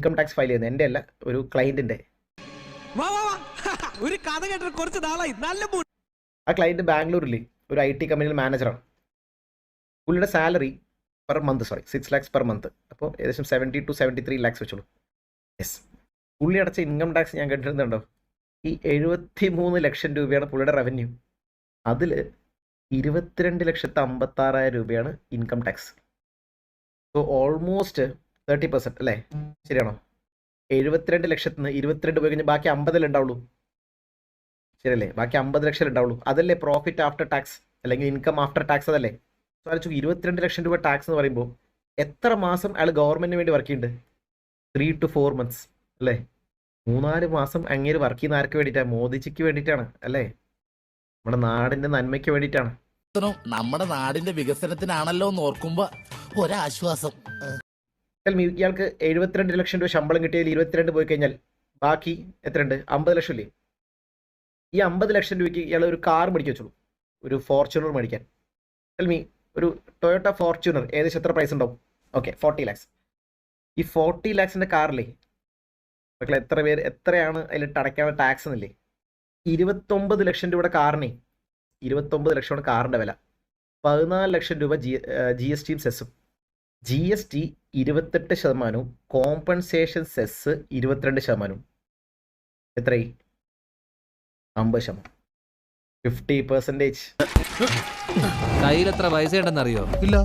Income tax file ചെയ്യുന്നത്. എൻ്റെ അല്ല, ഒരു ക്ലയൻറ്റിൻ്റെ. ഒരു കഥ കേട്ടിട്ട് കുറച്ച് നാളായി. നല്ല ആ ക്ലയൻറ്റ് ബാംഗ്ലൂരിൽ ഒരു IT കമ്പനിയിൽ മാനേജറാണ്. പുള്ളിയുടെ salary per month 6 lakhs per month. അപ്പോൾ ഏകദേശം 70 to 73 lakhs വെച്ചോളൂ. യെസ്, പുള്ളി അടച്ച ഇൻകം ടാക്സ് ഞാൻ കണ്ടിരുന്നുണ്ടോ? ഈ 73 ലക്ഷം രൂപയാണ് പുള്ളിയുടെ റവന്യൂ. അതിൽ 22,56,000 രൂപയാണ് ഇൻകം ടാക്സ്. സോ ഓൾമോസ്റ്റ് 30% അല്ലേ? ശരിയാണോ? 72 ലക്ഷത്തിൽ നിന്ന് 22 പോയി കഴിഞ്ഞാൽ ബാക്കി 50 ഉണ്ടാവുള്ളൂ. ശരിയല്ലേ? ബാക്കി 50 ലക്ഷം ഉണ്ടാവുള്ളൂ. അതല്ലേ പ്രോഫിറ്റ് ആഫ്റ്റർ ടാക്സ് അല്ലെങ്കിൽ ഇൻകം ആഫ്റ്റർ ടാക്സ്? അതല്ലേ? 22 ലക്ഷം രൂപ ടാക്സ് എന്ന് പറയുമ്പോൾ എത്ര മാസം അയാൾ ഗവൺമെന്റിന് വേണ്ടി വർക്ക് ചെയ്യുന്നുണ്ട്? 3 to 4 months അല്ലേ? 3-4 മാസം അങ്ങേര് വർക്ക് ചെയ്യുന്ന ആർക്ക് വേണ്ടിയിട്ടാണ്? മോദിജിക്ക് വേണ്ടിയിട്ടാണ് അല്ലേ? നമ്മുടെ നാടിന്റെ നന്മയ്ക്ക് വേണ്ടിയിട്ടാണ്. നമ്മുടെ നാടിന്റെ വികസനത്തിനാണല്ലോ എന്ന് ഓർക്കുമ്പോ ഒരാശ്വാസം. ഇയാൾക്ക് 72 ലക്ഷം രൂപ ശമ്പളം കിട്ടിയതിൽ 22 പോയി കഴിഞ്ഞാൽ ബാക്കി എത്രയുണ്ട്? 50 ലക്ഷം ഇല്ലേ? ഈ 50 ലക്ഷം രൂപയ്ക്ക് ഇയാൾ ഒരു കാർ മേടിക്കാൻ വെച്ചോളൂ, ഒരു ഫോർച്യൂണർ മേടിക്കാൻ. ഒരു ടൊയോട്ട ഫോർച്യൂണർ ഏകദേശം എത്ര പ്രൈസ് ഉണ്ടാവും? Okay, 40 lakhs. ഈ 40 lakhs കാറില്ലേ മക്കളെ, എത്രയാണ് അതിലിട്ട് അടയ്ക്കാനുള്ള ടാക്സ് എന്നില്ലേ? 29 ലക്ഷം രൂപയുടെ കാറിനെ, 29 ലക്ഷമാണ് കാറിൻ്റെ വില. 14 ലക്ഷം രൂപ GSTയും സെസ്സും. GST 28%, compensation cess 22%. എത്രയായി? 50%. 50%. കയ്യിൽ എത്ര പൈസ ഉണ്ടെന്നറിയോ? ഇല്ല.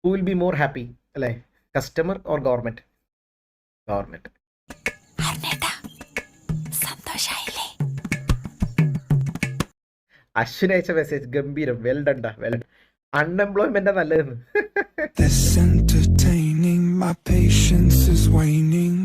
Who will be more happy അല്ലേ? Customer or government? Government. Ashwin അയച്ച മെസ്സേജ് ഗംഭീരം. Well done. അൺഎംപ്ലോയ്മെന്റ് നല്ലതെന്ന്. This entertaining, my patience is waning.